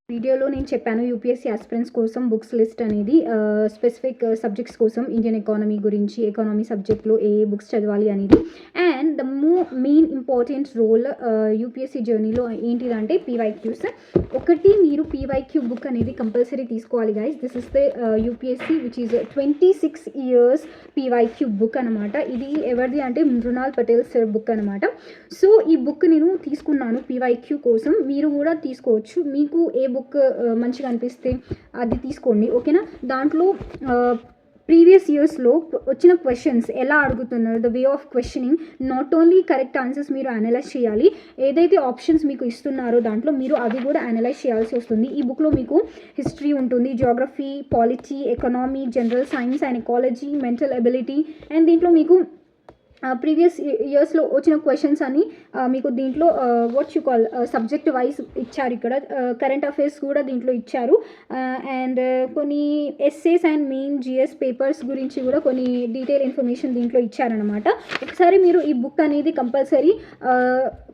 వీడియోలో నేను చెప్పాను యూపీఎస్సీ ఆస్పిరెంట్స్ కోసం బుక్స్ లిస్ట్ అనేది స్పెసిఫిక్ సబ్జెక్ట్స్ కోసం ఇండియన్ ఎకానమీ గురించి ఎకానమీ సబ్జెక్ట్లో ఏ బుక్స్ చదవాలి అనేది. And the main important role UPSC జర్నీలో ఏంటిదంటే పీవైక్యూస్. ఒకటి మీరు పీవైక్యూ బుక్ అనేది కంపల్సరీ తీసుకోవాలి guys. This is the UPSC which is 26 years PYQ book అనమాట. ఇది ఎవరిది అంటే మృణాల్ పటేల్ సార్ బుక్ అనమాట. సో ఈ బుక్ నేను తీసుకున్నాను పీవైక్యూ కోసం. మీరు కూడా తీసుకోవచ్చు. మీకు ఏ బుక్ మంచిగా అనిపిస్తే అది తీసుకోండి, ఓకేనా. దాంట్లో ప్రీవియస్ ఇయర్స్లో వచ్చిన క్వశ్చన్స్ ఎలా అడుగుతున్నారు, the way of questioning, not only correct answers మీరు అనలైజ్ చేయాలి, ఏదైతే ఆప్షన్స్ మీకు ఇస్తున్నారో దాంట్లో మీరు అవి కూడా అనలైజ్ చేయాల్సి వస్తుంది. ఈ బుక్లో మీకు హిస్టరీ ఉంటుంది, geography, polity, economy, general science and ecology, mental ability. And దీంట్లో మీకు ప్రీవియస్ ఇయర్స్లో వచ్చిన క్వశ్చన్స్ అని మీకు దీంట్లో what you call subject wise ఇచ్చారు. ఇక్కడ కరెంట్ అఫైర్స్ కూడా దీంట్లో ఇచ్చారు. అండ్ కొన్ని essays and main GS papers గురించి కూడా కొన్ని డీటెయిల్ ఇన్ఫర్మేషన్ దీంట్లో ఇచ్చారనమాట. ఒకసారి మీరు ఈ బుక్ అనేది కంపల్సరీ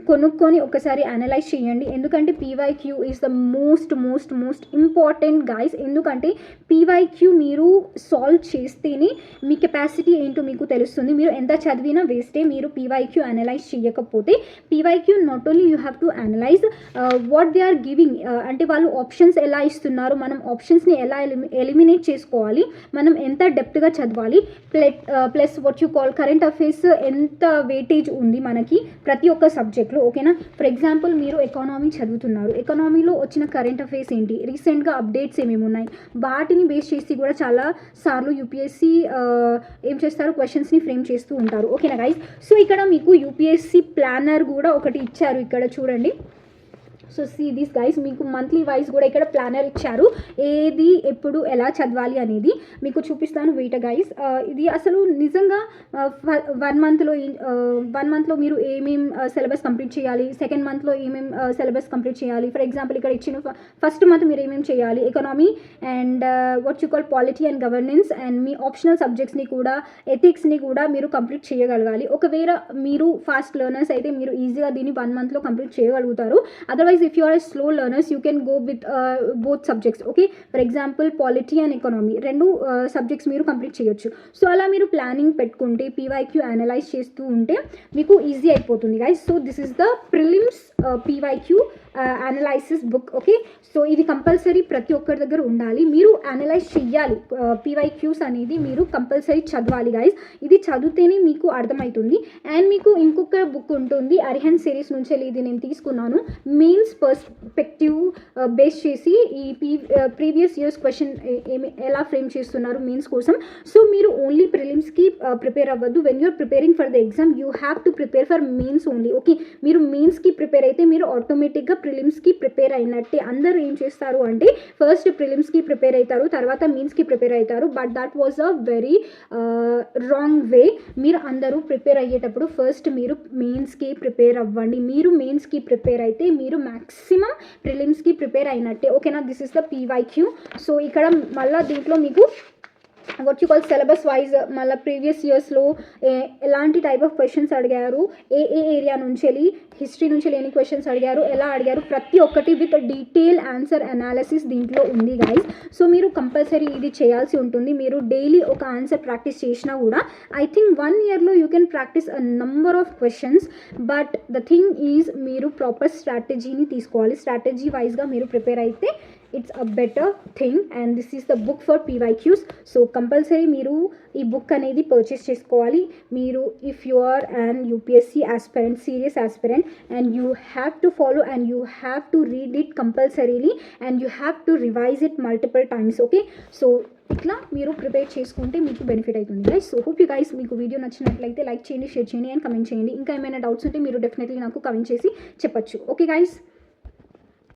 కొనుక్కొని ఒకసారి అనలైజ్ చేయండి. ఎందుకంటే PYQ is the most most most important guys. ఎందుకంటే పీవైక్యూ మీరు సాల్వ్ చేస్తేనే మీ కెపాసిటీ ఏంటో మీకు తెలుస్తుంది. మీరు ఎంత చదివినా వేస్టే మీరు పీవైక్యూ అనలైజ్ చేయకపోతే. PYQ not only you have to analyse what they are giving, అంటే వాళ్ళు ఆప్షన్స్ ఎలా ఇస్తున్నారు, మనం ఆప్షన్స్ని ఎలా ఎలిమినేట్ చేసుకోవాలి, మనం ఎంత డెప్త్గా చదవాలి, plus what you call current affairs ఎంత వెయిటేజ్ ఉంది మనకి ప్రతి ఒక్క సబ్జెక్ట్లో, ఓకేనా. ఫర్ ఎగ్జాంపుల్ మీరు ఎకానమీ చదువుతున్నారు, ఎకానమీలో వచ్చిన కరెంట్ అఫైర్స్ ఏంటి, రీసెంట్గా అప్డేట్స్ ఏమేమి ఉన్నాయి, వాటిని బేస్ చేసి కూడా చాలా సార్లు యూపీఎస్సీ ఏం చేస్తారు, క్వశ్చన్స్ని ఫ్రేమ్ చేస్తూ ఉంటారు, ఓకేనా గైస్. సో ఇక్కడ మీకు యూపీఎస్సీ ప్లానర్ కూడా ఒకటి ఇచ్చారు, ఇక్కడ చూడండి. సో సీ దిస్ గైస్, మీకు మంత్లీ వైజ్ కూడా ఇక్కడ ప్లానర్ ఇచ్చారు, ఏది ఎప్పుడు ఎలా చదవాలి అనేది మీకు చూపిస్తాను. వెయిట్ గైస్, ఇది అసలు నిజంగా 1 మంత్లో మీరు ఏమేం సిలబస్ కంప్లీట్ చేయాలి, సెకండ్ మంత్లో ఏమేం సిలబస్ కంప్లీట్ చేయాలి. ఫర్ ఎగ్జాంపుల్ ఇక్కడ ఇచ్చిన ఫస్ట్ మంత్ మీరు ఏమేమి చేయాలి, economy and what you call polity and governance and మీ ఆప్షనల్ సబ్జెక్ట్స్ని కూడా, ఎథిక్స్ని కూడా మీరు కంప్లీట్ చేయగలగాలి. ఒకవేళ మీరు ఫాస్ట్ లెర్నర్స్ అయితే మీరు ఈజీగా దీన్ని 1 మంత్లో కంప్లీట్ చేయగలుగుతారు. Otherwise if you are a slow learners you can go with both subjects, okay. For example polity and economy రెండు సబ్జెక్ట్స్ మీరు కంప్లీట్ చేయొచ్చు. సో అలా మీరు ప్లానింగ్ పెట్టుకుంటే పీవైక్యూ అనలైజ్ చేస్తూ ఉంటే మీకు ఈజీ అయిపోతుంది guys. So this is the prelims PYQ analysis book, okay. So ఇది కంపల్సరీ ప్రతి ఒక్కరి దగ్గర ఉండాలి, మీరు అనలైజ్ చెయ్యాలి. పీవైక్యూస్ అనేది మీరు కంపల్సరీ చదవాలి గైస్. ఇది చదివితేనే మీకు అర్థమవుతుంది. అండ్ మీకు ఇంకొక బుక్ ఉంటుంది అరిహంత్ సిరీస్ నుంచి, ఇది నేను తీసుకున్నాను. మెయిన్స్ పర్స్పెక్టివ్ బేస్ చేసి ఈ ప్రీవియస్ ఇయర్స్ క్వశ్చన్ ఎలా ఫ్రేమ్ చేస్తున్నారు మెయిన్స్ కోసం. సో మీరు ఓన్లీ ప్రిలిమ్స్కి ప్రిపేర్ అవ్వద్దు. When you're preparing for the exam you have to prepare for mains only, okay. మీరు మెయిన్స్కి ప్రిపేర్ అయితే మీరు ఆటోమేటిక్గా ప్రిలిమ్స్కి ప్రిపేర్ అయినట్టే. అందరూ ఏం చేస్తారు అంటే ఫస్ట్ ప్రిలిమ్స్కి ప్రిపేర్ అవుతారు, తర్వాత మెయిన్స్కి ప్రిపేర్ అవుతారు. But that was a very wrong way. మీరు అందరూ ప్రిపేర్ అయ్యేటప్పుడు ఫస్ట్ మీరు మెయిన్స్కి ప్రిపేర్ అవ్వండి. మీరు మెయిన్స్కి ప్రిపేర్ అయితే మీరు మ్యాక్సిమం ప్రిలిమ్స్కి ప్రిపేర్ అయినట్టే, ఓకేనా. This is the PYQ. So ఇక్కడ మళ్ళీ దీంట్లో మీకు what you call syllabus wise మళ్ళీ ప్రీవియస్ ఇయర్స్లో ఎలాంటి టైప్ ఆఫ్ క్వశ్చన్స్ అడిగారు, ఏ ఏరియా నుంచి వెళ్ళి, హిస్టరీ నుంచి ఎన్ని క్వశ్చన్స్ అడిగారు, ఎలా అడిగారు, ప్రతి ఒక్కటి విత్ డీటెయిల్ ఆన్సర్ అనాలిసిస్ దీంట్లో ఉంది గైస్. సో మీరు కంపల్సరీ ఇది చేయాల్సి ఉంటుంది. మీరు డైలీ ఒక ఆన్సర్ ప్రాక్టీస్ చేసినా కూడా ఐ థింక్ 1 yearలో you can practice a number of questions. But the thing is మీరు ప్రాపర్ స్ట్రాటజీని తీసుకోవాలి. స్ట్రాటజీ వైజ్గా మీరు ప్రిపేర్ అయితే it's a better thing. And this is the book for PYQs. So compulsory మీరు ఈ బుక్ అనేది పర్చేస్ చేసుకోవాలి. మీరు if you are an UPSC aspirant, serious aspirant, and you have to follow and you have to read it compulsorily and you have to revise it multiple times, okay. So ఇట్లా మీరు prepare చేసుకుంటే మీకు benefit అవుతుంది guys. So hope you guys మీకు video నచ్చినట్లయితే like చేయండి, share చేయండి and comment చేయండి. ఇంకా ఏమైనా డౌట్స్ ఉంటే మీరు డెఫినెట్లీ నాకు కమెంట్ చేసి చెప్పచ్చు, ఓకే గైస్.